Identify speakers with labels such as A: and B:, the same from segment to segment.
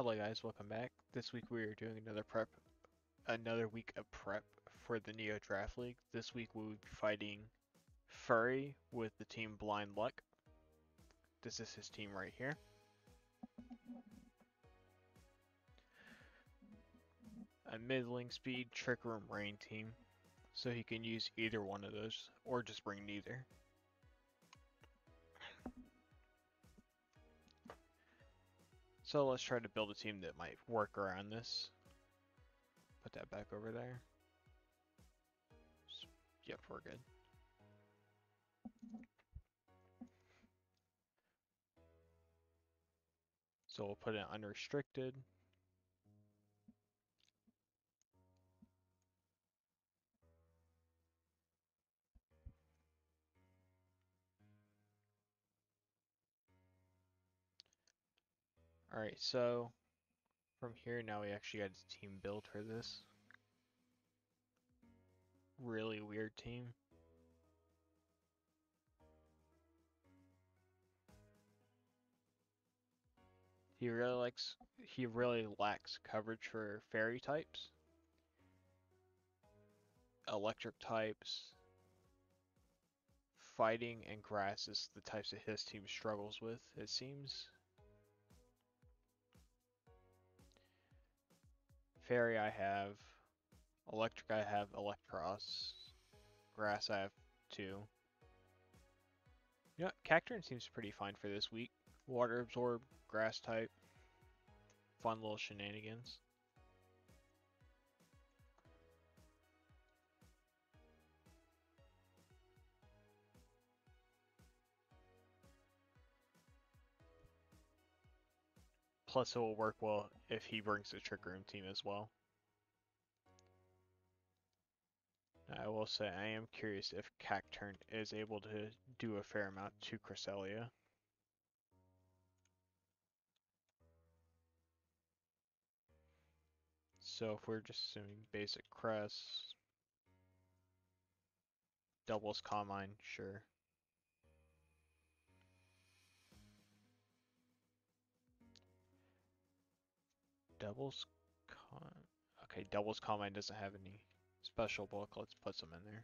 A: Hello guys, welcome back. This week we are doing another week of prep for the Neo Draft League. This week we will be fighting Furry with the team Blind Luck. This is his team right here. A middling speed Trick Room Rain team, so he can use either one of those, or just bring neither. So let's try to build a team that might work around this. Put that back over there. Yep, we're good. So we'll put it unrestricted. Alright, so from here now we actually got a team built for this. Really weird team. He really lacks coverage for fairy types. Electric types, fighting, and grass is the types that his team struggles with, it seems. Fairy I have, electric I have Electros, grass I have 2. You know, Cacturne seems pretty fine for this week. Water absorb, grass type, fun little shenanigans. Plus it will work well if he brings the Trick Room team as well. I will say I am curious if Cacturne is able to do a fair amount to Cresselia. So if we're just assuming basic Crest, doubles Combine, sure. Okay, doubles Combine doesn't have any special bulk. Let's put some in there.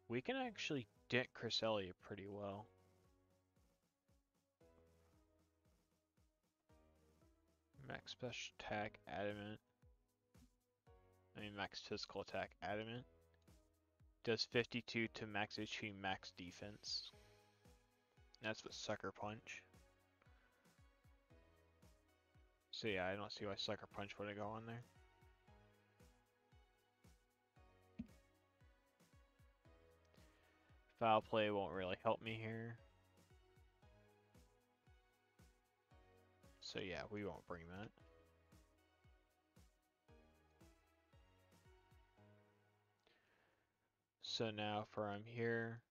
A: We can actually dent Cresselia pretty well. Max special attack, adamant. Max physical attack, adamant. Does 52 to max HP, max defense. That's with Sucker Punch. So yeah, I don't see why Sucker Punch wouldn't go on there. Foul Play won't really help me here. So yeah, we won't bring that. So now from here,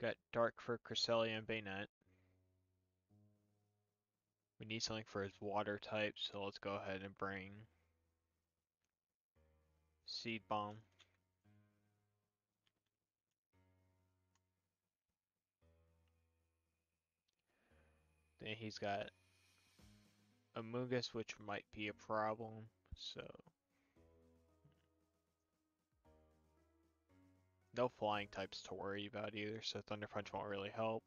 A: got Dark for Cresselia and Bayonet. We need something for his water type, so let's go ahead and bring Seed Bomb. Then he's got Amoonguss, which might be a problem, so no flying types to worry about either, so Thunder Punch won't really help.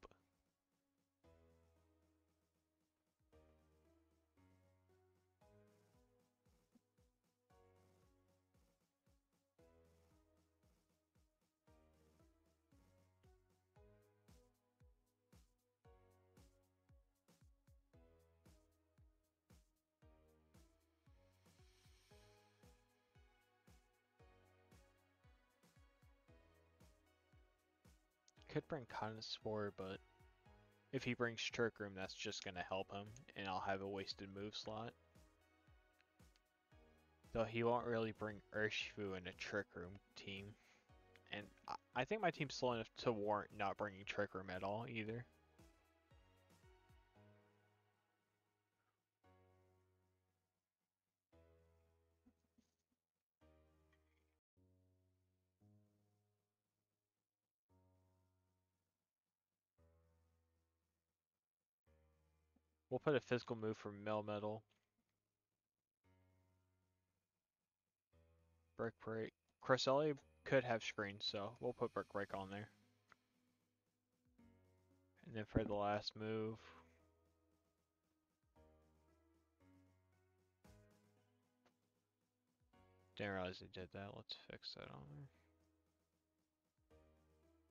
A: Could bring Connoisseur, but if he brings Trick Room, that's just going to help him, and I'll have a wasted move slot. Though he won't really bring Urshifu in a Trick Room team. And I think my team's slow enough to warrant not bringing Trick Room at all, either. We'll put a physical move for Melmetal. Brick Break. Cresselia could have screen, so we'll put Brick Break on there. And then for the last move, didn't realize they did that. Let's fix that on there.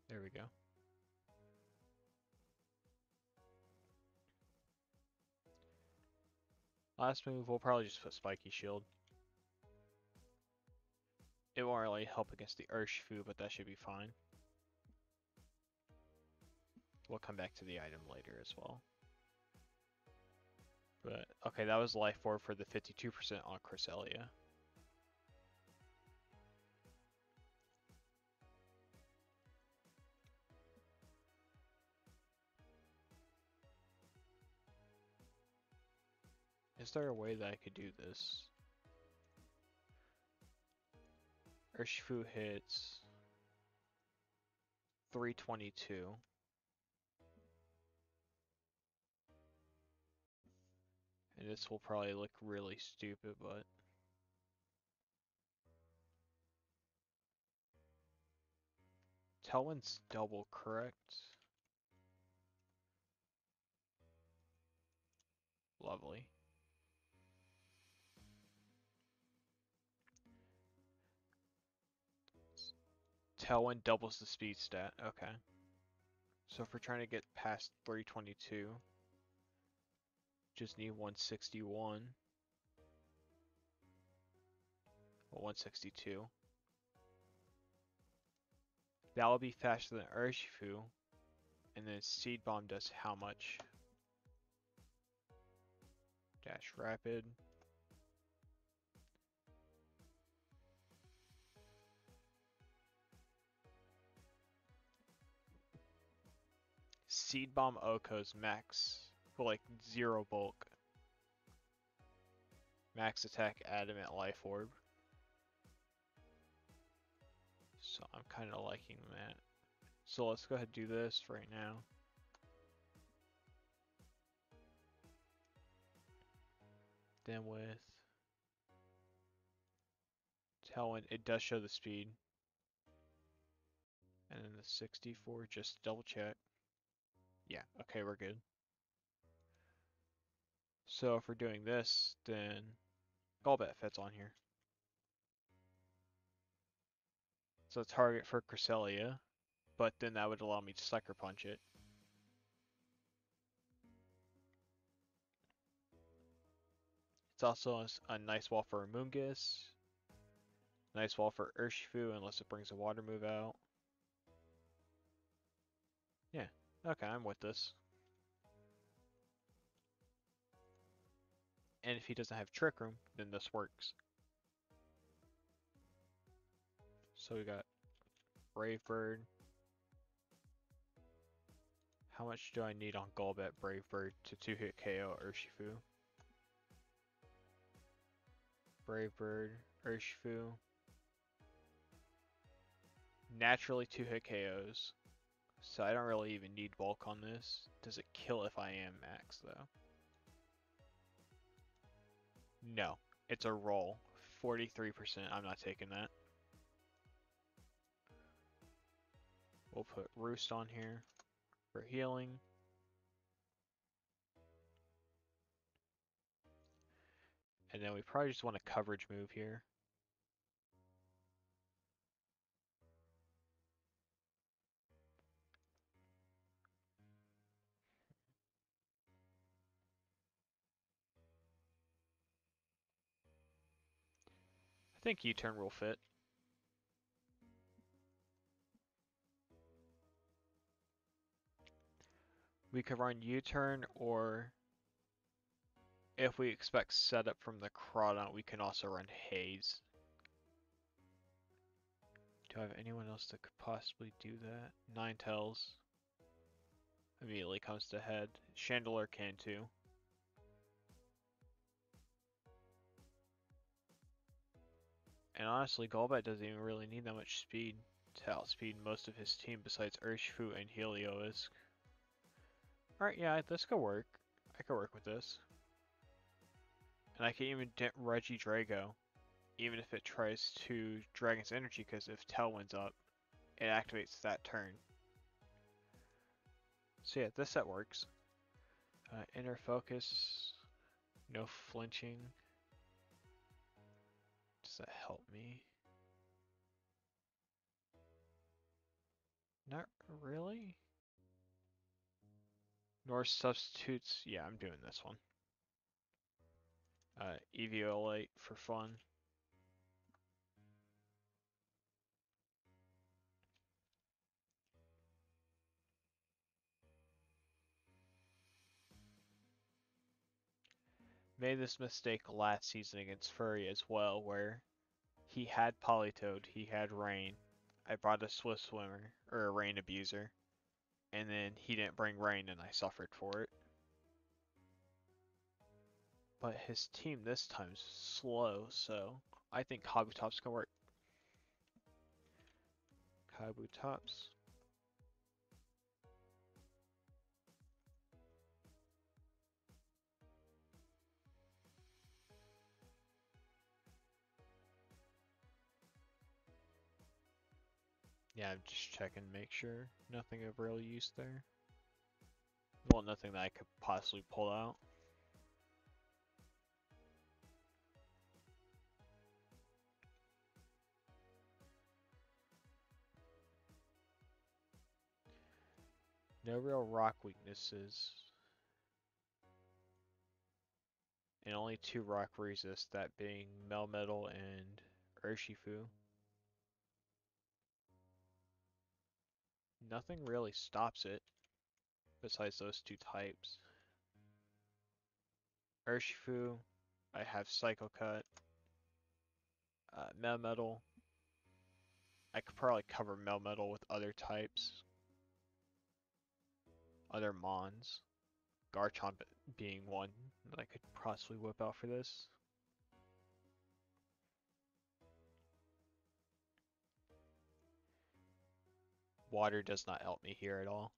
A: There we go. Last move, we'll probably just put Spiky Shield. It won't really help against the Urshifu, but that should be fine. We'll come back to the item later as well. But, okay, that was Life Orb for the 52% on Cresselia. Is there a way that I could do this? Urshifu hits 322. And this will probably look really stupid, but Tailwind's double, correct? Lovely. Tailwind doubles the speed stat, okay. So if we're trying to get past 322, just need 161. Well, 162. That will be faster than Urshifu. And then Seed Bomb does how much? Dash Rapid. Seed Bomb Oko's max for like 0 bulk. Max attack Adamant Life Orb. So I'm kind of liking that. So let's go ahead and do this right now. Then with Tailwind, it does show the speed. And then the 64, just double check. Yeah, okay, we're good. So if we're doing this, then Golbat fits on here. So target for Cresselia, but then that would allow me to Sucker Punch it. It's also a nice wall for Amoonguss. Nice wall for Urshifu unless it brings a water move out. Yeah, okay, I'm with this. And if he doesn't have Trick Room, then this works. So we got Brave Bird. How much do I need on Golbat Brave Bird to 2-hit KO Urshifu? Brave Bird, Urshifu. Naturally 2-hit KOs. So I don't really even need bulk on this. Does it kill if I am max though? No, it's a roll. 43%, I'm not taking that. We'll put Roost on here for healing. And then we probably just want a coverage move here. I think U-turn will fit. We could run U-turn, or if we expect setup from the Crawdaunt, we can also run Haze. Do I have anyone else that could possibly do that? Ninetales immediately comes to head. Chandelure can too. And honestly, Golbat doesn't even really need that much speed to outspeed most of his team besides Urshifu and Heliolisk. Alright, yeah, this could work. I can work with this. And I can even dent Regidrago, even if it tries to Dragon's Energy, because if Tailwind's up, it activates that turn. So yeah, this set works. Inner Focus, no flinching. Does that help me? Not really. Nor substitutes. Yeah, I'm doing this one. Eviolite for fun. Made this mistake last season against Furry as well, where he had Politoed, he had Rain. I brought a Swift Swimmer, or a Rain Abuser, and then he didn't bring Rain and I suffered for it. But his team this time is slow, so I think Kabutops can work. Kabutops. Yeah, I'm just checking, make sure nothing of real use there. Well, nothing that I could possibly pull out. No real rock weaknesses. And only 2 rock resist, that being Melmetal and Urshifu. Nothing really stops it, besides those 2 types. Urshifu, I have Psycho Cut. Melmetal, I could probably cover Melmetal with other types. Other Mons. Garchomp being one that I could possibly whip out for this. Water does not help me here at all.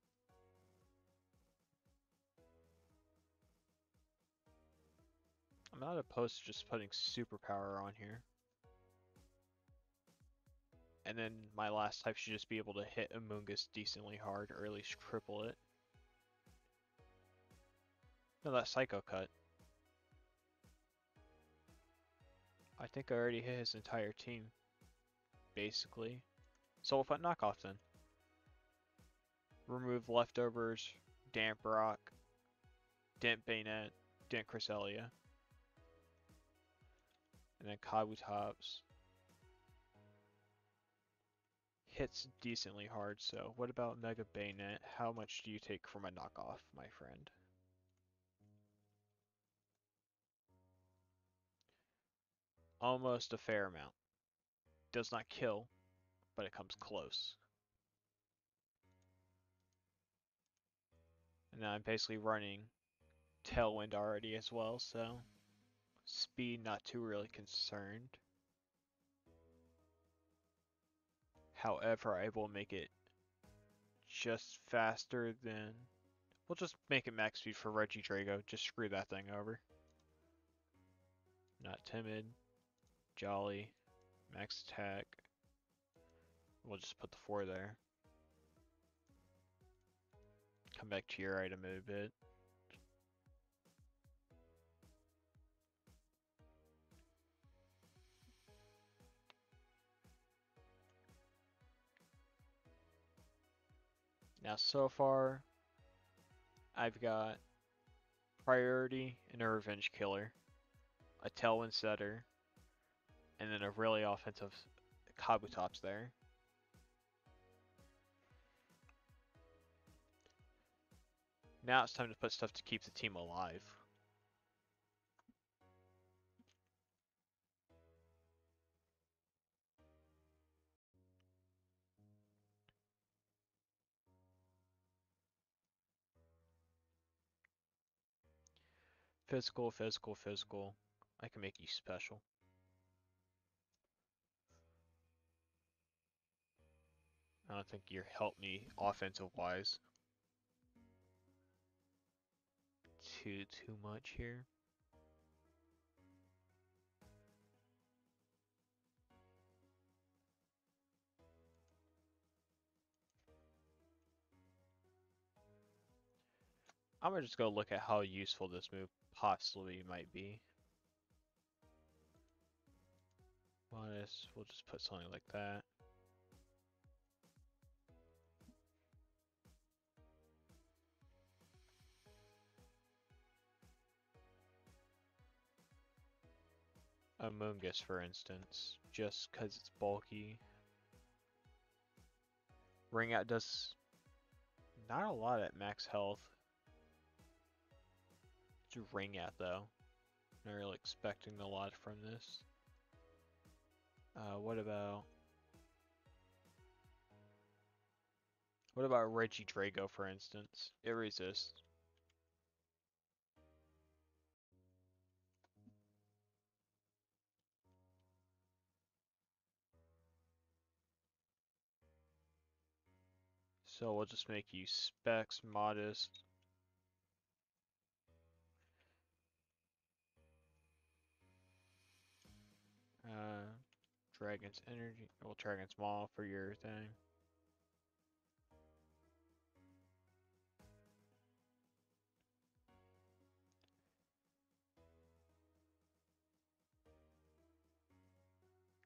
A: I'm not opposed to just putting Superpower on here. And then my last type should just be able to hit Amoonguss decently hard, or at least cripple it. No, that Psycho Cut. I think I already hit his entire team, basically. So we'll put knockoff then. Remove leftovers, Damp Rock, Dent Bayonet, Dent Cresselia. And then Kabutops. Hits decently hard, so what about Mega Bayonet? How much do you take from a knockoff, my friend? Almost a fair amount. Does not kill, but it comes close. And now I'm basically running Tailwind already as well, so speed not too really concerned. However, I will make it just faster than... We'll just make it max speed for Regidrago. Just screw that thing over. Not timid. Jolly. Max attack. We'll just put the 4 there. Come back to your item in a bit. Now so far, I've got Priority and a Revenge Killer, a Tailwind Setter, and then a really offensive Kabutops there. Now it's time to put stuff to keep the team alive. Physical, physical, physical. I can make you special. I don't think you're helped me offensive wise. too much here. I'm gonna just go look at how useful this move possibly might be. Modest, we'll just put something like that. Amoonguss, for instance, just because it's bulky. Ring Out does not a lot at max health. It's Ring Out though. Not really expecting a lot from this. What about Reggie Drago, for instance? It resists. So we'll just make you Specs, Modest. Dragon's Energy. Well, Dragon's Maw for your thing.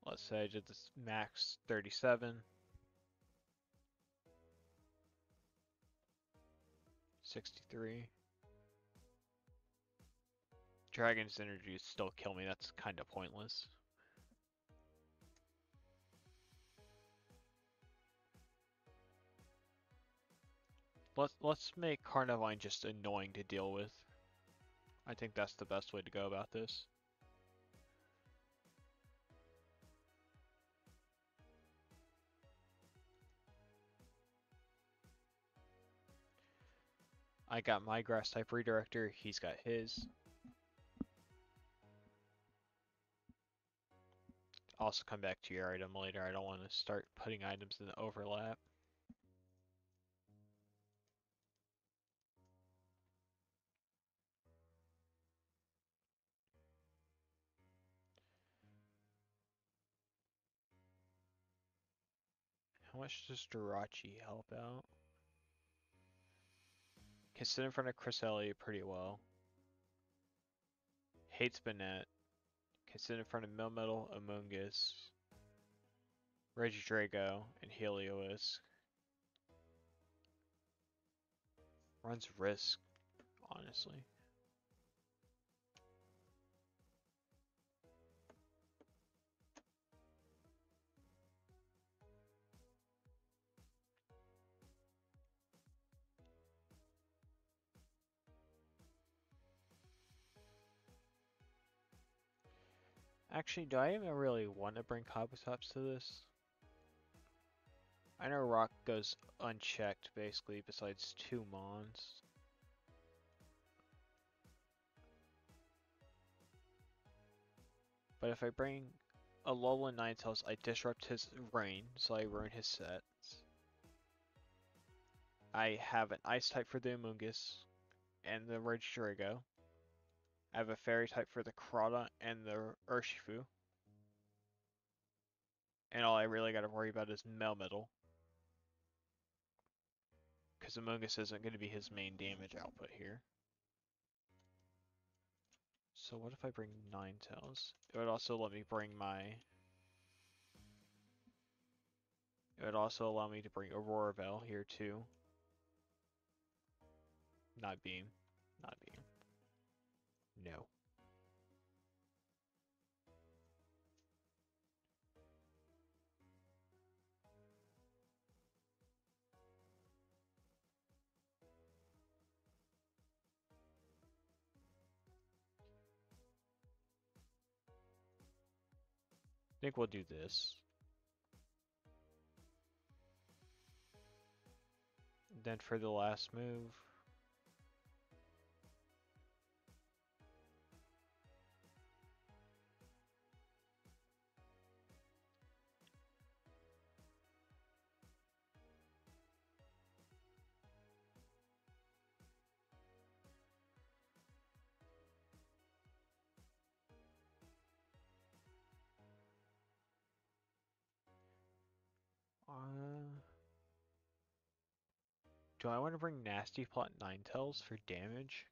A: Let's say I did this max 37. 63. Dragon's Energy still kill me, that's kind of pointless. Let's make Carnivine just annoying to deal with. I think that's the best way to go about this. I got my Grass type Redirector, he's got his. Also come back to your item later, I don't want to start putting items in the overlap. How much does Jirachi help out? Can sit in front of Chris Elliott pretty well. Hates Banette. Can sit in front of Melmetal, Amoonguss, Reggie Drago, and Helios. Runs risk, honestly. Actually, do I even really want to bring Kabutops to this? I know Rock goes unchecked, basically, besides 2 Mons. But if I bring a Alolan Ninetales, I disrupt his rain, so I ruin his sets. I have an Ice type for the Amoonguss and the Regidrago. I have a Fairy type for the Krota and the Urshifu. And all I really gotta worry about is Melmetal. Because Amoonguss isn't going to be his main damage output here. So what if I bring Ninetales? It would also let me bring my... It would also allow me to bring Aurora Veil here too. Not Beam. Not Beam. No. I think we'll do this. Then for the last move... Do I want to bring Nasty Plot Ninetales for damage?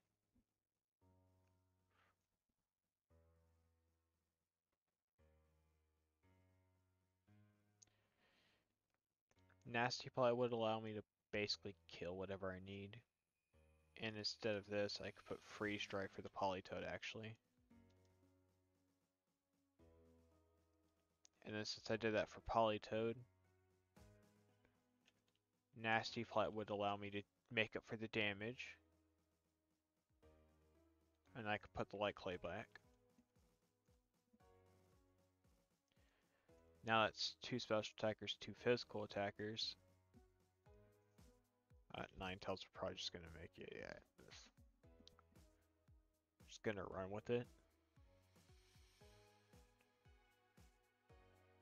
A: Nasty Plot would allow me to basically kill whatever I need. And instead of this, I could put Freeze Dry for the Politoed actually. And then since I did that for Politoed, Nasty Plot would allow me to make up for the damage. And I could put the Light Clay back. Now that's 2 special attackers, 2 physical attackers. Ninetales are probably just gonna make it, yeah. Just gonna run with it.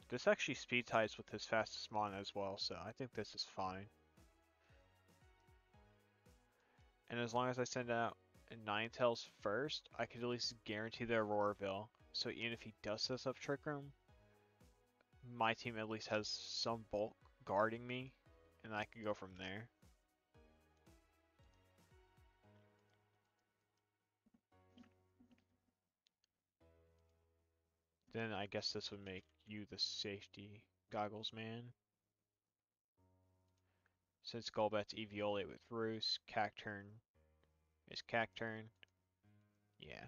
A: This actually speed ties with his fastest mon as well, so I think this is fine. And as long as I send out Ninetales first, I could at least guarantee the Auroraville. So even if he does set up Trick Room, my team at least has some bulk guarding me, and I can go from there. Then I guess this would make you the safety goggles man. Since Golbat's Eviolate with Roost, Cacturn is Cacturn. Yeah.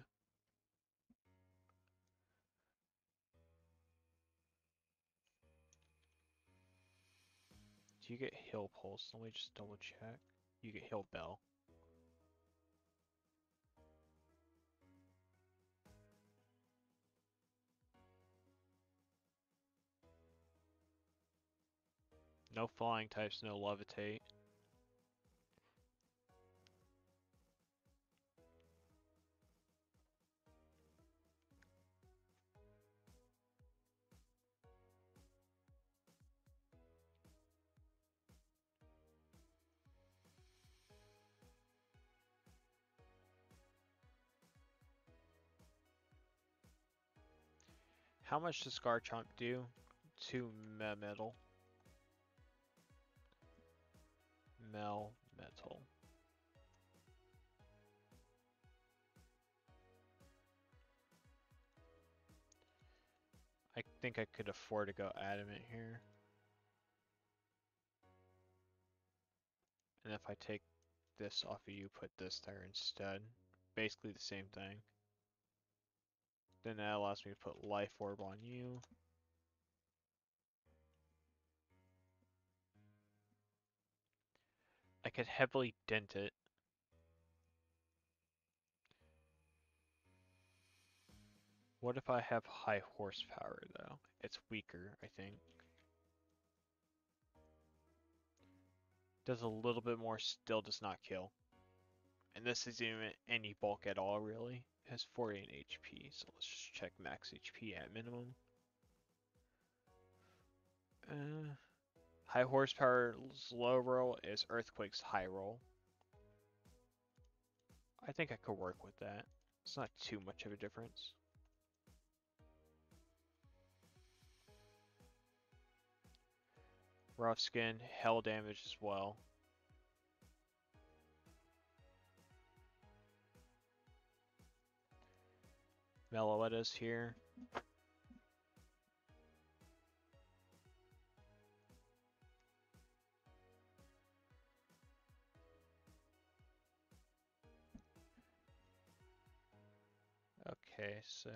A: Do you get Hill Pulse? Let me just double check. You get Hill Bell. No flying types, no levitate. How much does Garchomp do to Metal? Metal. I think I could afford to go Adamant here. And if I take this off of you, put this there instead. Basically the same thing. Then that allows me to put Life Orb on you. I could heavily dent it. What if I have high horsepower though? It's weaker, I think. Does a little bit more, still does not kill. And this isn't even any bulk at all really. It has 48 HP, so let's just check max HP at minimum. High horsepower's low roll is Earthquake's high roll. I think I could work with that. It's not too much of a difference. Rough Skin, hell damage as well. Meloetta's here. Okay, so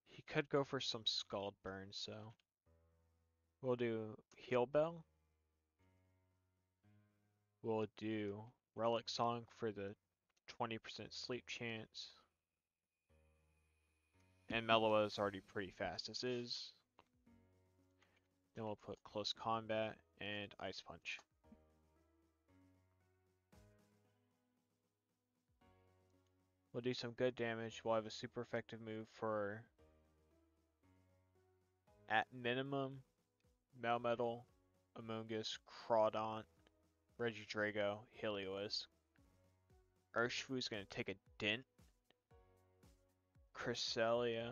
A: he could go for some Scald Burn, so we'll do Heal Bell. We'll do Relic Song for the 20% sleep chance. And Meloa is already pretty fast as is. Then we'll put Close Combat and Ice Punch. We'll do some good damage. We'll have a super effective move for, at minimum, Melmetal, Amoonguss, Crawdaunt, Regidrago, Helios. Urshifu's going to take a dent. Cresselia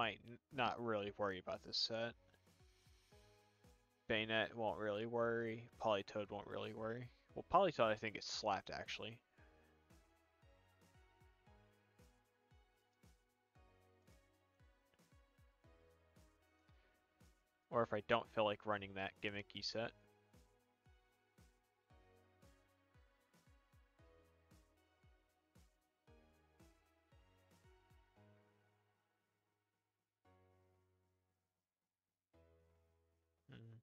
A: might not really worry about this set. Bayonet won't really worry. Politoed won't really worry. Well, Politoed I think is slapped actually. Or if I don't feel like running that gimmicky set. Hmm.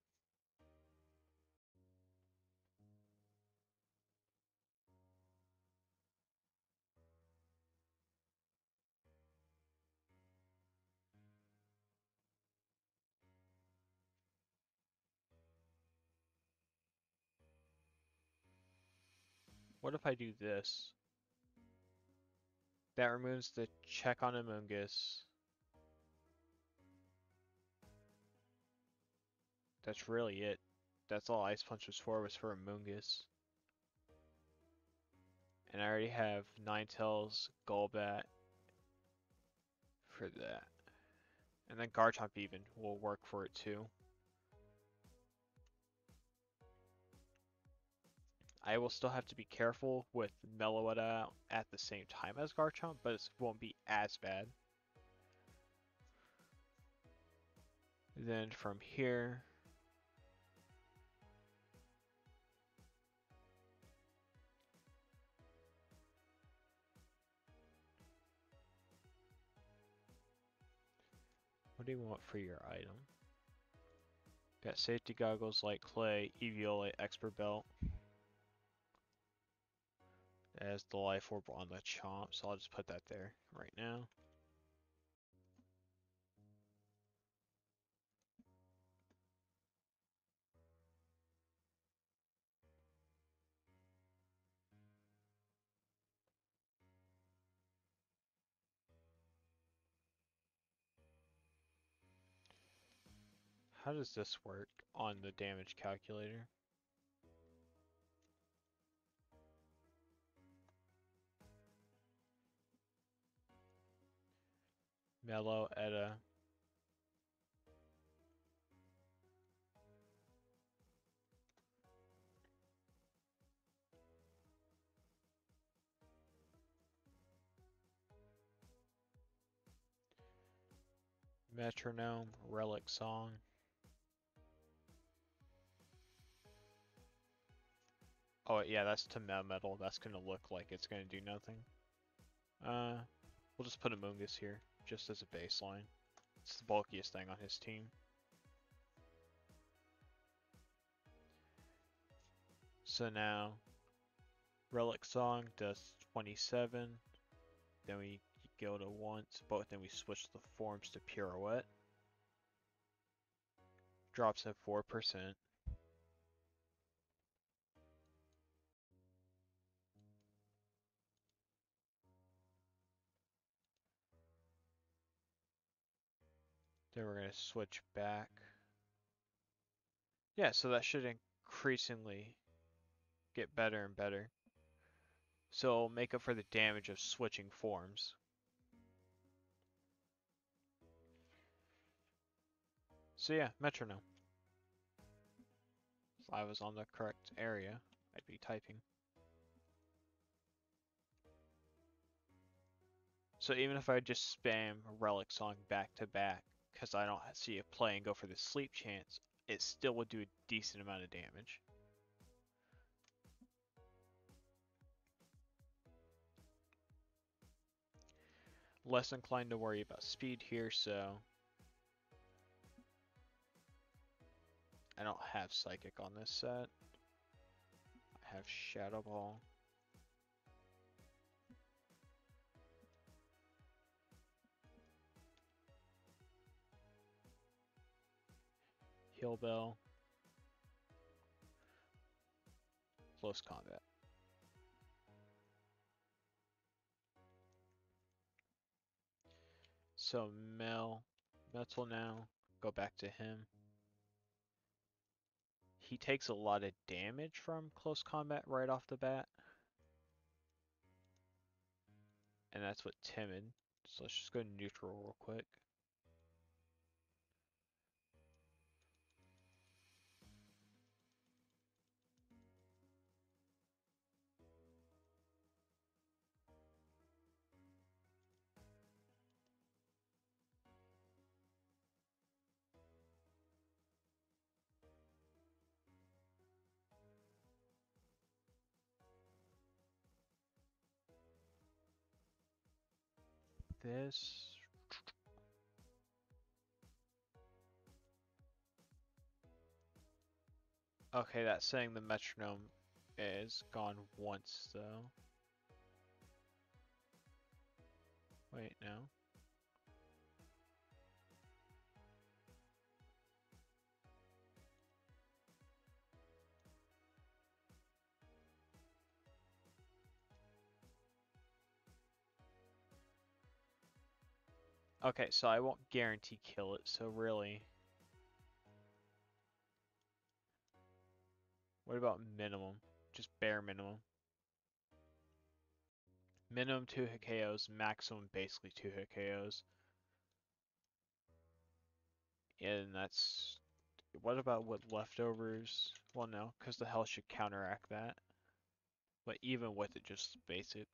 A: What if I do this? That removes the check on Amoonguss. That's really it. That's all Ice Punch was for Amoonguss. And I already have Ninetales, Golbat for that. And then Garchomp even will work for it too. I will still have to be careful with Meloetta at the same time as Garchomp, but it won't be as bad. Then from here, what do you want for your item? Got safety goggles, light clay, Eviolite, expert belt. As the life orb on the Chomp, so I'll just put that there right now. How does this work on the damage calculator? Meloetta. Metronome, Relic Song. Oh yeah, that's to metal. That's gonna look like it's gonna do nothing. We'll just put Amoonguss here, just as a baseline. It's the bulkiest thing on his team. So now, Relic Song does 27. Then we go to once, but then we switch the forms to Pirouette. Drops at 4%. Then we're going to switch back. Yeah, so that should increasingly get better and better. So it'll make up for the damage of switching forms. So yeah, metronome. If I was on the correct area, I'd be typing. So even if I just spam Relic Song back to back, because I don't see it play and go for the sleep chance, it still would do a decent amount of damage. Less inclined to worry about speed here, so I don't have Psychic on this set. I have Shadow Ball. Heal Bell. Close Combat. So Metal now. Go back to him. He takes a lot of damage from Close Combat right off the bat. And that's what Timid. So let's just go neutral real quick. this. Okay, that's saying the metronome is gone once though. Wait, no. Okay, so I won't guarantee kill it, so really. What about minimum? Just bare minimum. Minimum 2 hit KOs, maximum basically 2 hit KOs. And that's... What about with leftovers? Well, no, because the health should counteract that. But even with it, just basic.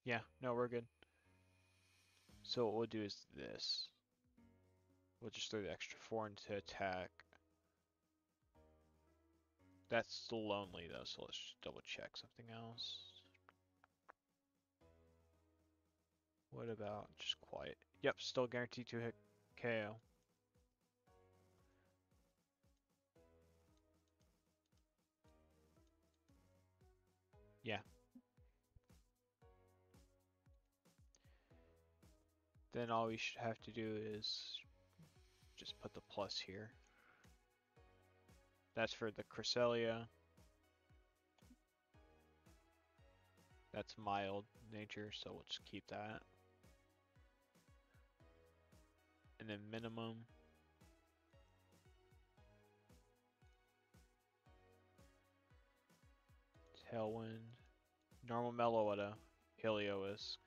A: Yeah, no, we're good. So what we'll do is this. We'll just throw the extra 4 into attack. That's still lonely though, so let's just double check something else. What about just quiet? Yep, still guaranteed to hit KO. Yeah. Then all we should have to do is just put the plus here. That's for the Cresselia. That's mild nature, so we'll just keep that. And then minimum. Tailwind. Normal Meloetta. Helios.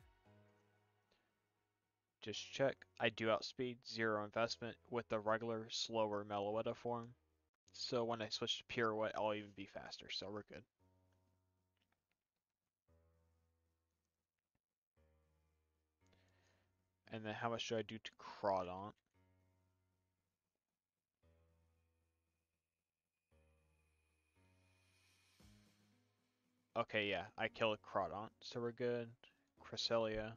A: Just check. I do outspeed, 0 investment with the regular, slower Meloetta form. So when I switch to Pirouette, I'll even be faster, so we're good. And then how much do I do to Crawdaunt? Okay, yeah, I kill a Crawdaunt, so we're good. Cresselia.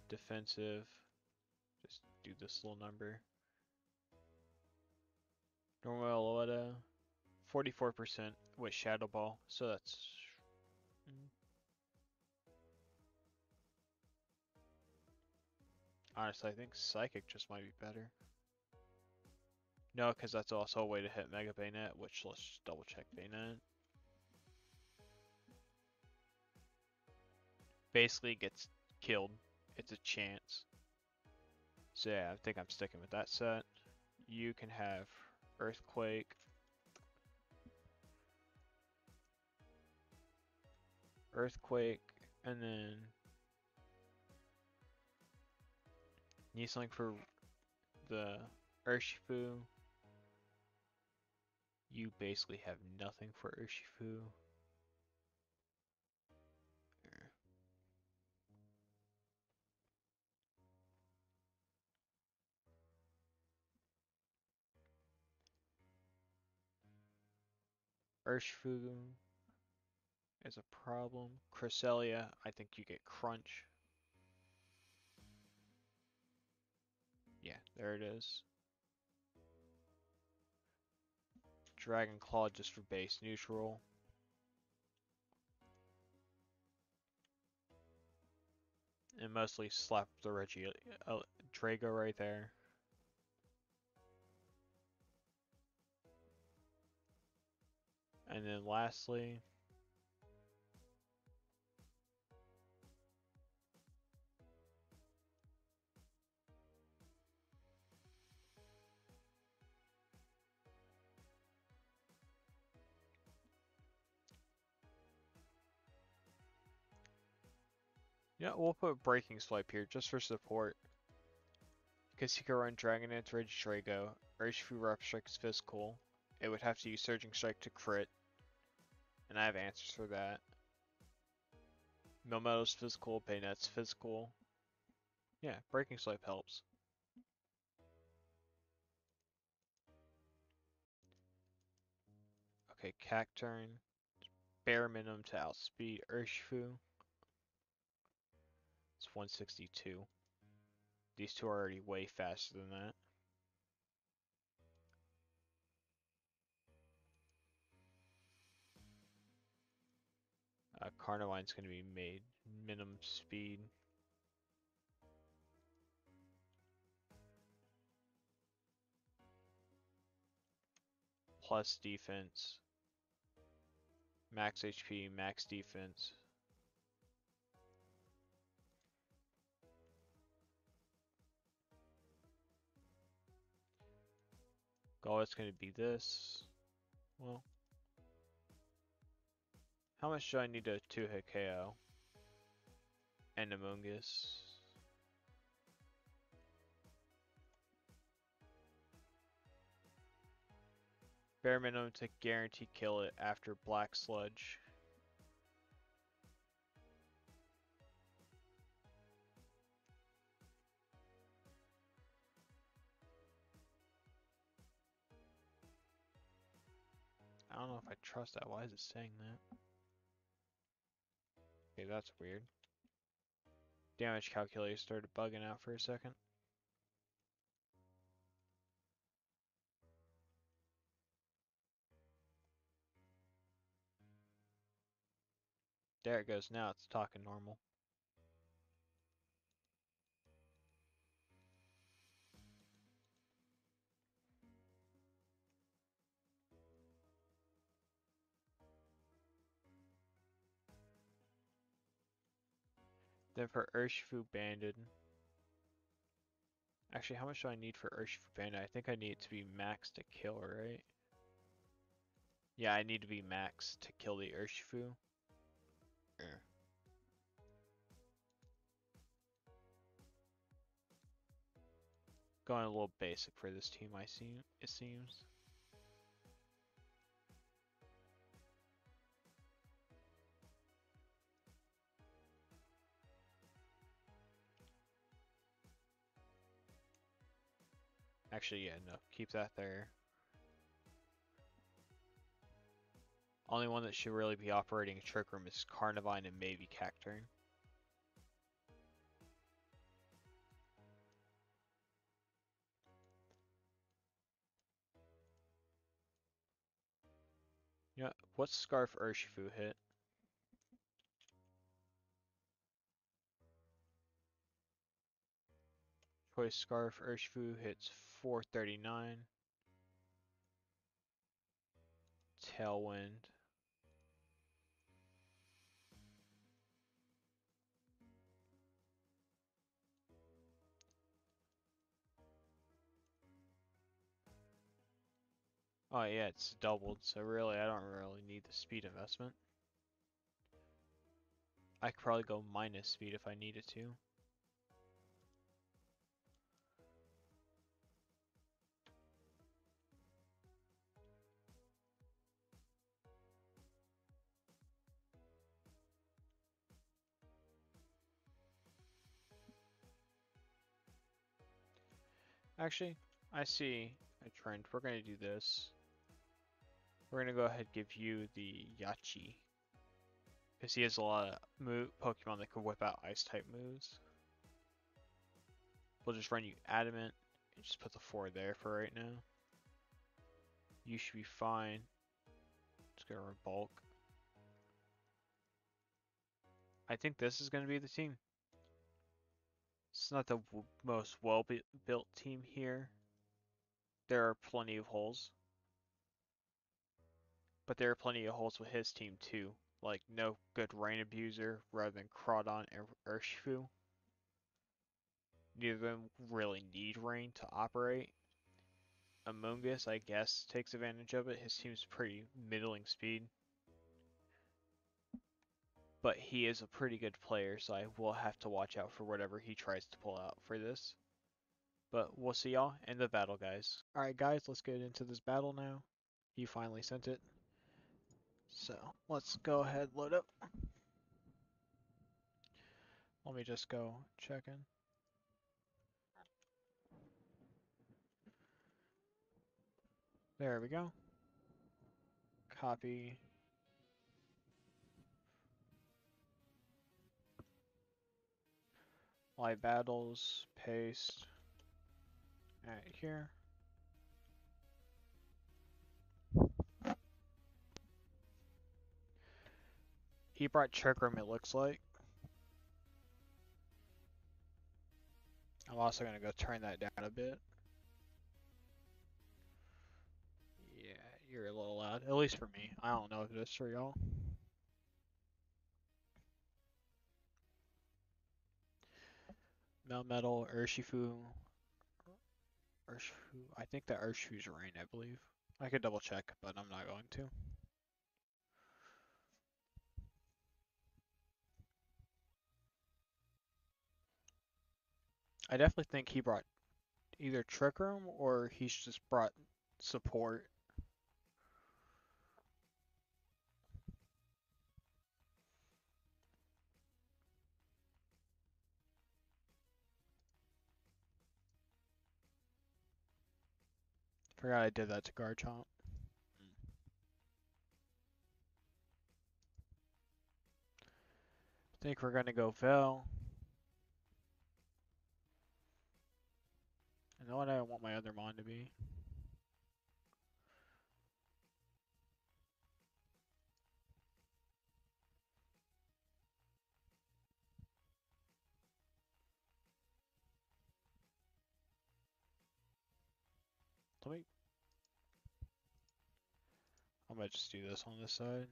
A: Defensive. Just do this little number. Normal Meloetta. 44% with Shadow Ball, so that's... Honestly, I think Psychic just might be better. No, because that's also a way to hit Mega Bayonet, which let's just double check Bayonet. Basically gets killed. It's a chance. So yeah, I think I'm sticking with that set. You can have Earthquake. Earthquake, and then need something for the Urshifu. You basically have nothing for Urshifu. Urshifu is a problem. Cresselia, I think you get Crunch. Yeah, there it is. Dragon Claw just for base neutral. And mostly slap the Drago right there. And then lastly, yeah, we'll put Breaking Swipe here just for support. Because he can run Dragon Dance, Registrago, Urshifu Rep Strike is physical. It would have to use Surging Strike to crit. And I have answers for that. Melmeto's physical, Bayonet's physical. Yeah, Breaking Swipe helps. Okay, Cacturn. Bare minimum to outspeed Urshifu. 162. These two are already way faster than that. Carnivine's going to be made minimum speed. Plus defense. Max HP, max defense. Oh, it's going to be this. Well, how much do I need to 2-hit KO? And Amoongus. Bare minimum to guarantee kill it after Black Sludge. I don't know if I trust that. Why is it saying that? Okay, that's weird. Damage calculator started bugging out for a second. There it goes now, it's talking normal. Then for Urshifu Banded. Actually, how much do I need for Urshifu Banded? I think I need it to be max to kill, right? Yeah, I need to be max to kill the Urshifu. Going a little basic for this team, it seems. Actually, yeah, no, keep that there. Only one that should really be operating a Trick Room is Carnivine and maybe Cacturne. Yeah, what's Scarf Urshifu hit? Choice Scarf Urshifu hits 439. Tailwind. Oh yeah, it's doubled, so really I don't really need the speed investment. I could probably go minus speed if I needed to. Actually, I see a trend. We're going to do this. We're going to go ahead and give you the Yachi. Because he has a lot of Pokemon that could whip out Ice-type moves. We'll just run you Adamant and just put the 4 there for right now. You should be fine. Just gonna run Bulk. I think this is going to be the team. It's not the most well-built team here. There are plenty of holes. But there are plenty of holes with his team too. Like no good Rain Abuser rather than Crawdon and Urshifu. Neither of them really need Rain to operate. Amoongus, I guess, takes advantage of it. His team's pretty middling speed. But he is a pretty good player, so I will have to watch out for whatever he tries to pull out for this. But we'll see y'all in the battle, guys. Alright guys, let's get into this battle now. He finally sent it. So, let's go ahead, load up. Let me just go check in. There we go. Copy. Live battles, paste, right here. He brought Trick Room, it looks like. I'm also gonna go turn that down a bit. Yeah, you're a little loud, at least for me. I don't know if it is for y'all. Melmetal, Urshifu. Urshifu. I think that Urshifu's rain, I believe. I could double check, but I'm not going to. I definitely think he brought either Trick Room or he's just brought support. Forgot I did that to Garchomp. Think we're gonna go Vel. You know what I want my other Mon to be? Let me. I might just do this on this side.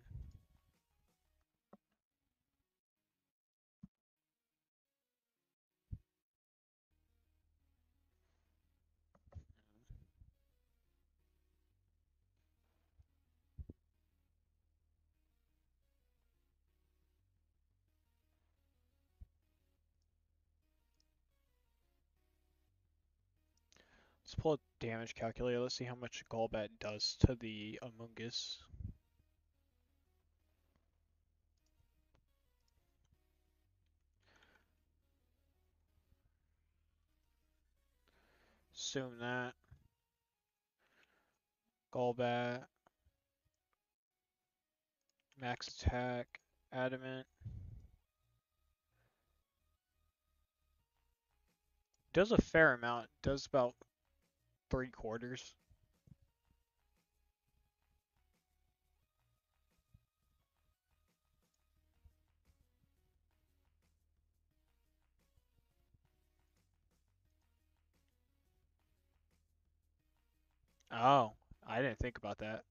A: Let's pull a damage calculator. Let's see how much Golbat does to the Amoonguss. Assume that. Golbat. Max attack. Adamant. Does a fair amount. Does about 3/4. Oh, I didn't think about that.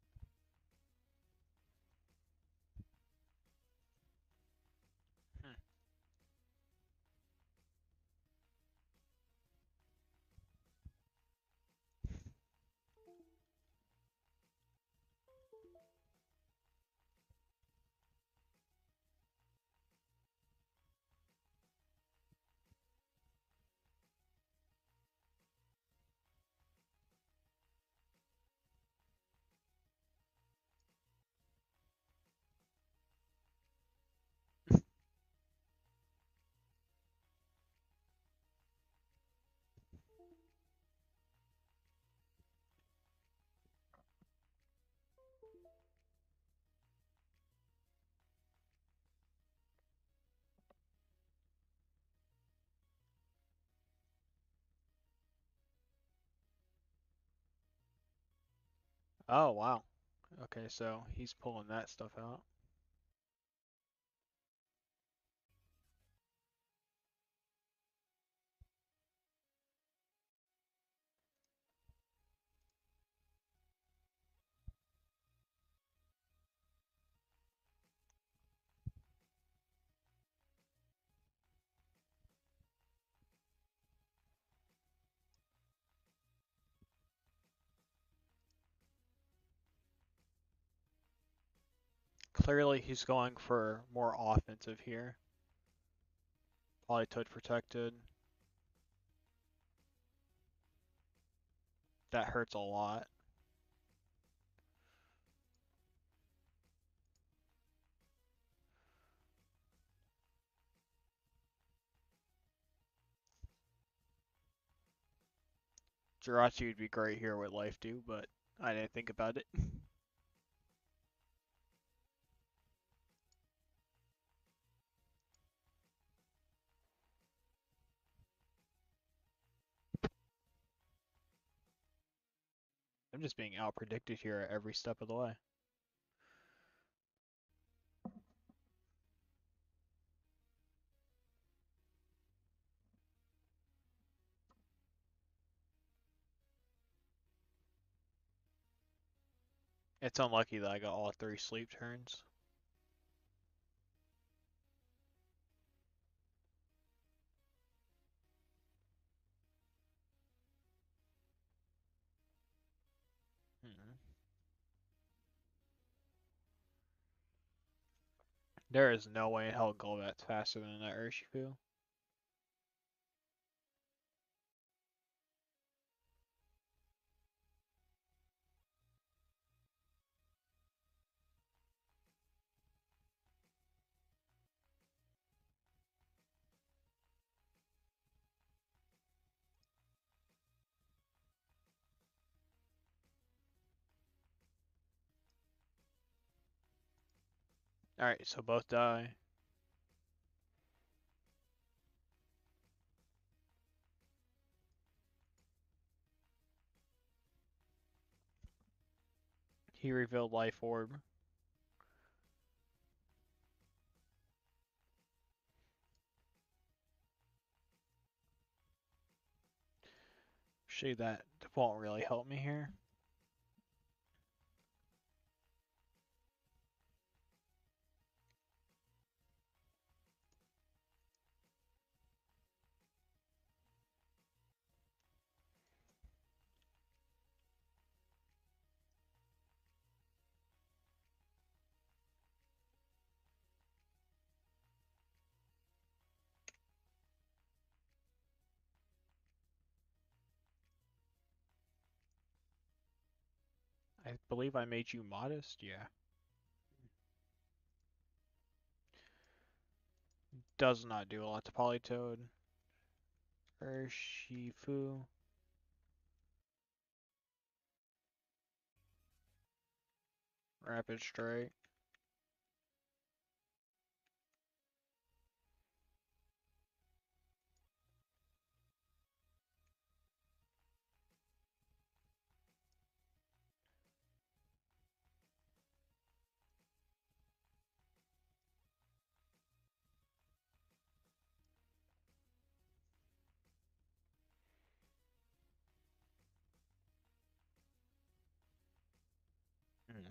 A: Oh, wow. Okay, so he's pulling that stuff out. Clearly he's going for more offensive here. Polytoad protected. That hurts a lot. Jirachi would be great here with Life Dew, but I didn't think about it. I'm just being out-predicted here at every step of the way. It's unlucky that I got all 3 sleep turns. There is no way in hell Golbat's faster than that Urshifu. Alright, so both die. He revealed Life Orb. Actually, that won't really help me here. I believe I made you modest, yeah. Does not do a lot to Politoed. Urshifu. Rapid Strike. Mm.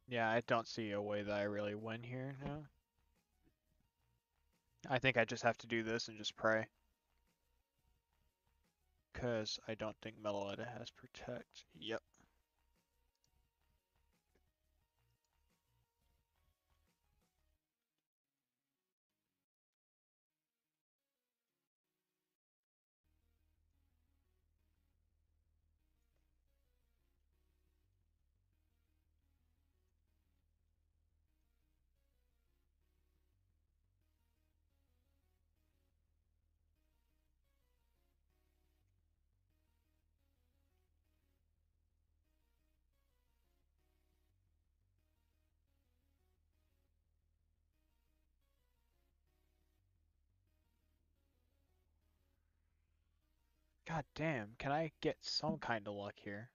A: Yeah, I don't see a way that I really win here now. I think I just have to do this and just pray. Because I don't think Metaletta has Protect. Yep. God damn, can I get some kind of luck here?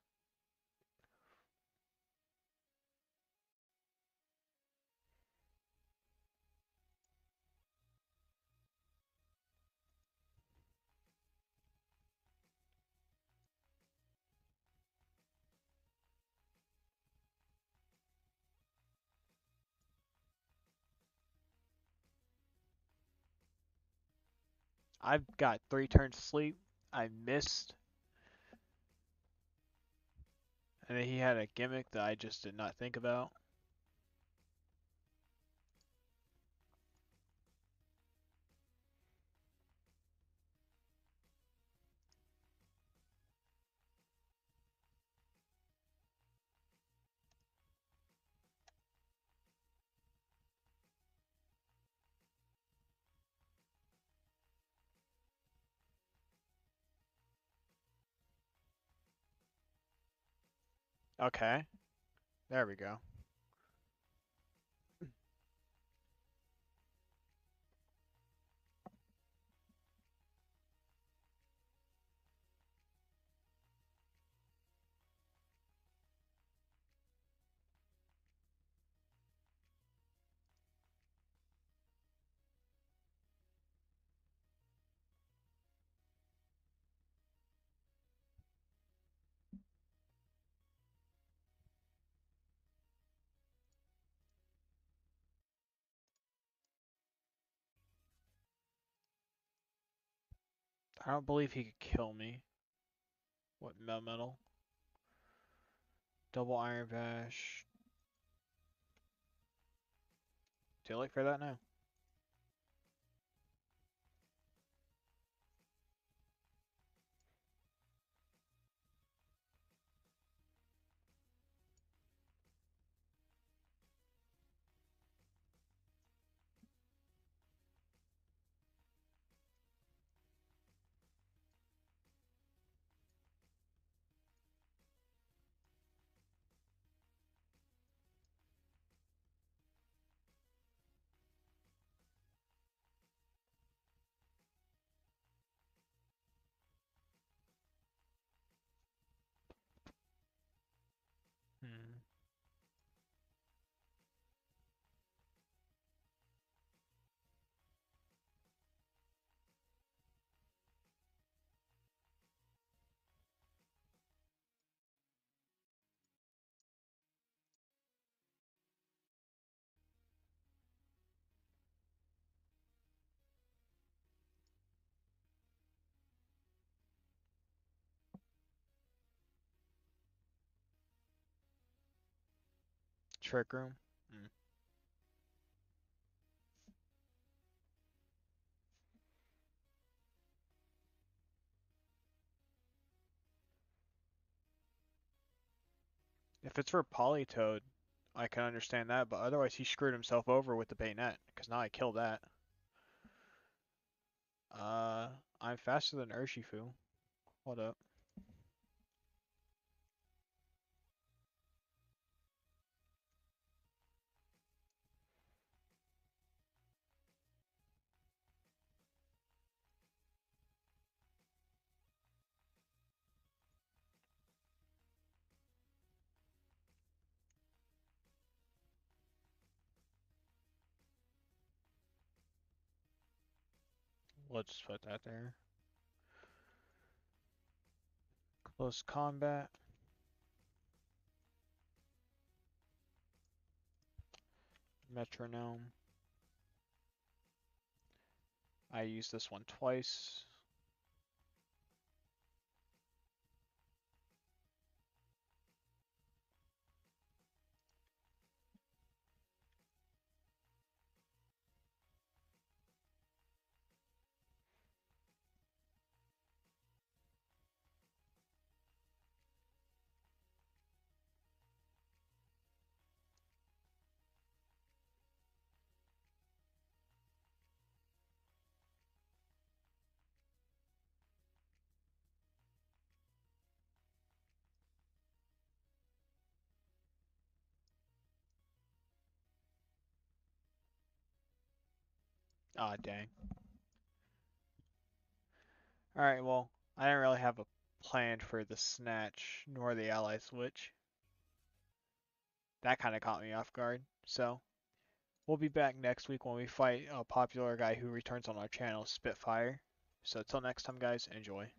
A: I've got 3 turns sleep. I missed. And then he had a gimmick that I just did not think about. Okay, there we go. I don't believe he could kill me. What, metal? Double Iron Bash. Too late for that now. Hmm. Trick Room. Hmm. If it's for Polytoad, I can understand that, but otherwise he screwed himself over with the Bayonet, because now I killed that. Uh, I'm faster than Urshifu. Hold up. Let's just put that there. Close combat. Metronome. I used this one twice. Ah, dang. Alright, well, I didn't really have a plan for the Snatch nor the Ally Switch. That kind of caught me off guard. So, we'll be back next week when we fight a popular guy who returns on our channel, Spitfire. So, till next time, guys, enjoy.